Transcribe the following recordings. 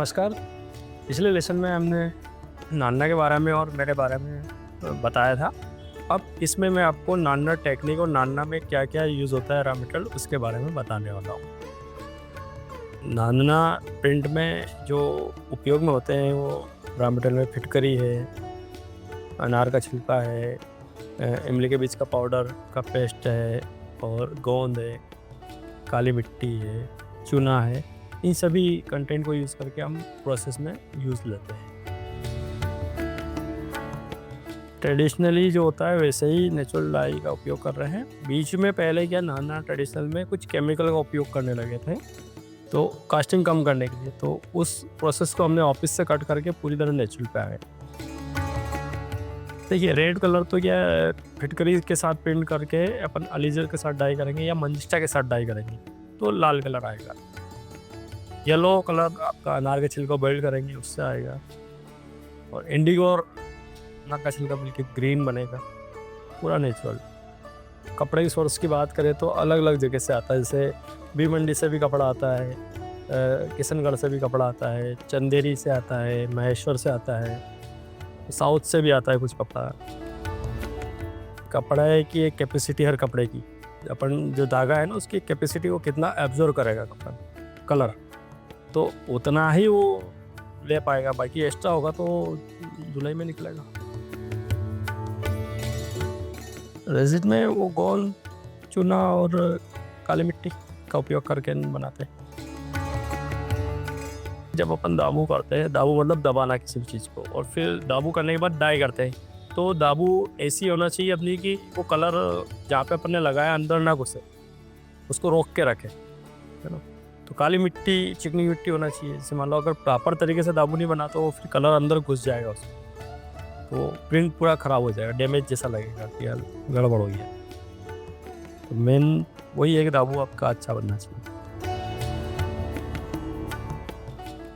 नमस्कार। पिछले लेसन में हमने नानना के बारे में और मेरे बारे में बताया था। अब इसमें मैं आपको नानना टेक्निक और नानना में क्या क्या यूज़ होता है रॉ मटेरियल उसके बारे में बताने वाला हूँ। नानना प्रिंट में जो उपयोग में होते हैं वो रॉ मटेरियल में फिटकरी है, अनार का छिलका है, इमली के बीज का पाउडर का पेस्ट है और गोंद है, काली मिट्टी है, चूना है। इन सभी कंटेंट को यूज़ करके हम प्रोसेस में यूज़ लेते हैं। ट्रेडिशनली जो होता है वैसे ही नेचुरल डाई का उपयोग कर रहे हैं। बीच में पहले क्या नाना ट्रेडिशनल में कुछ केमिकल का उपयोग करने लगे थे तो कास्टिंग कम करने के लिए, तो उस प्रोसेस को हमने ऑफिस से कट करके पूरी तरह नेचुरल पे आ गए। देखिए रेड कलर तो क्या फिटकरी के साथ प्रिंट करके अपन अलीजर के साथ डाई करेंगे या मंजिस्टा के साथ डाई करेंगे तो लाल कलर आएगा। येलो कलर आपका अनार के छिलका बॉइल करेंगे उससे आएगा। और इंडिगो और अनार का छिलका मिलकर ग्रीन बनेगा, पूरा नेचुरल। कपड़े की सोर्स की बात करें तो अलग अलग जगह से आता है, जैसे बी मंडी से भी कपड़ा आता है, किशनगढ़ से भी कपड़ा आता है, चंदेरी से आता है, महेश्वर से आता है, साउथ से भी आता है कुछ कपड़ा। कपड़े की एक कैपेसिटी हर कपड़े की, अपन जो धागा है ना उसकी कैपेसिटी वो कितना एब्जॉर्व करेगा कपड़ा कलर, तो उतना ही वो ले पाएगा। बाकी एक्स्ट्रा होगा तो धुलाई में निकलेगा। रेजिन में वो गोंद, चूना और काली मिट्टी का उपयोग करके बनाते हैं। जब अपन दाबू करते हैं, दाबू मतलब दबाना किसी भी चीज़ को, और फिर दाबू करने के बाद डाई करते हैं, तो दाबू ऐसी होना चाहिए अपनी कि वो कलर जहाँ पे अपन ने लगाया अंदर ना घुसे, उसको रोक के रखे, है ना। तो काली मिट्टी, चिकनी मिट्टी होना चाहिए। जैसे मान लो अगर प्रॉपर तरीके से दाबू नहीं बना तो फिर कलर अंदर घुस जाएगा उसमें, तो प्रिंट पूरा ख़राब हो जाएगा, डैमेज जैसा लगेगा कि यार गड़बड़ हो गया। तो मेन वही है कि दाबू आपका अच्छा बनना चाहिए।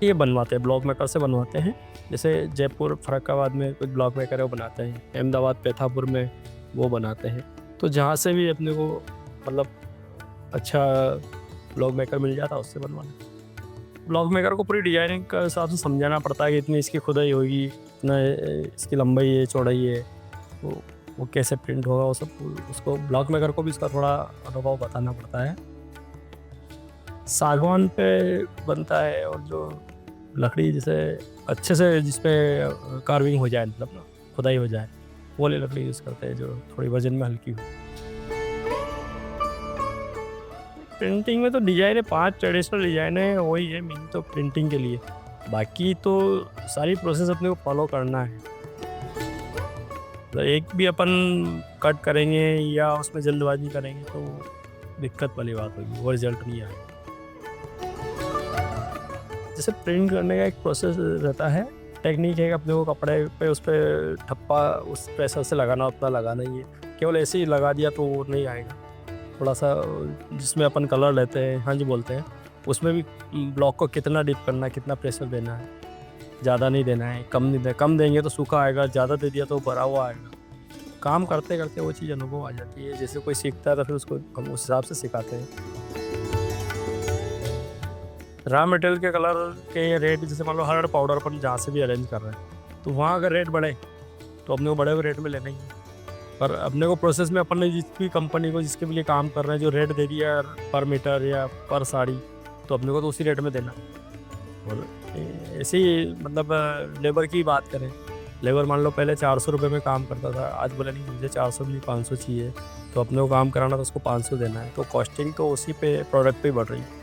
ये बनवाते हैं, ब्लॉक मेकर से बनवाते हैं। जैसे जयपुर फर्रुखाबाद में कुछ ब्लॉक मेकर है वो बनाते हैं, अहमदाबाद पैथापुर में वो बनाते हैं। तो जहाँ से भी अपने को मतलब अच्छा ब्लॉक मेकर मिल जाता है उससे बनवाना। ब्लॉक मेकर को पूरी डिजाइनिंग का हिसाब से समझाना पड़ता है कि इतनी इसकी खुदाई होगी, इतना इसकी लंबाई है, चौड़ाई है, तो वो कैसे प्रिंट होगा, वो सब उसको ब्लॉक मेकर को भी इसका थोड़ा अनुभव बताना पड़ता है। सागवान पे बनता है, और जो लकड़ी जैसे अच्छे से जिसपे कार्विंग हो जाए, मतलब ना खुदाई हो जाए, वो वाली लकड़ी यूज़ करते हैं जो थोड़ी वजन में हल्की हो। प्रिंटिंग में तो डिजाइन है, 5 ट्रेडिशनल डिजाइन है, वही है मेन तो प्रिंटिंग के लिए। बाकी तो सारी प्रोसेस अपने को फॉलो करना है। तो एक भी अपन कट करेंगे या उसमें जल्दबाजी करेंगे तो दिक्कत वाली बात होगी, वो रिजल्ट नहीं आएगा। जैसे प्रिंट करने का एक प्रोसेस रहता है, टेक्निक है कि अपने को कपड़े पे उस पर ठप्पा उस प्रेशर से लगाना, उतना लगाना ही है। केवल ऐसे ही लगा दिया तो वो नहीं आएगा। थोड़ा सा जिसमें अपन कलर लेते हैं, हाँ जी बोलते हैं, उसमें भी ब्लॉक को कितना डिप करना है, कितना प्रेशर देना है, ज़्यादा नहीं देना है, कम नहीं देना। कम देंगे तो सूखा आएगा, ज़्यादा दे दिया तो भरा हुआ आएगा। काम करते करते वो चीज़ अनुभव आ जाती है। जैसे कोई सीखता है तो फिर उसको हम उस हिसाब से सिखाते हैं। रॉ मटेरियल के कलर के रेट, जैसे मान लो हर पाउडर अपन जहाँ से भी अरेंज कर रहे हैं, तो वहाँ अगर रेट बढ़े तो अपने को बड़े हुए रेट में लेना ही है। पर अपने को प्रोसेस में अपन ने जिस भी कंपनी को जिसके भी लिए काम कर रहे हैं जो रेट दे दिया पर मीटर या पर साड़ी, तो अपने को तो उसी रेट में देना। और ऐसे ही मतलब लेबर की बात करें, लेबर मान लो पहले 400 रुपये में काम करता था, आज बोले नहीं मुझे 400 भी 500 चाहिए, तो अपने को काम कराना तो उसको 500 देना है। तो कॉस्टिंग तो उसी पे प्रोडक्ट पे बढ़ रही है,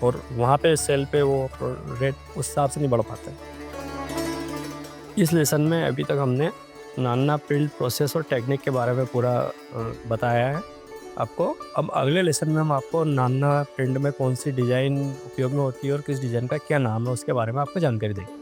और वहाँ पे सेल पे वो रेट उस हिसाब से नहीं बढ़ पाता है। इस लेसन में अभी तक हमने नानना प्रिंट प्रोसेस और टेक्निक के बारे में पूरा बताया है आपको। अब अगले लेसन में हम आपको नानना प्रिंट में कौन सी डिज़ाइन उपयोग में होती है और किस डिज़ाइन का क्या नाम है उसके बारे में आपको जानकारी देंगे।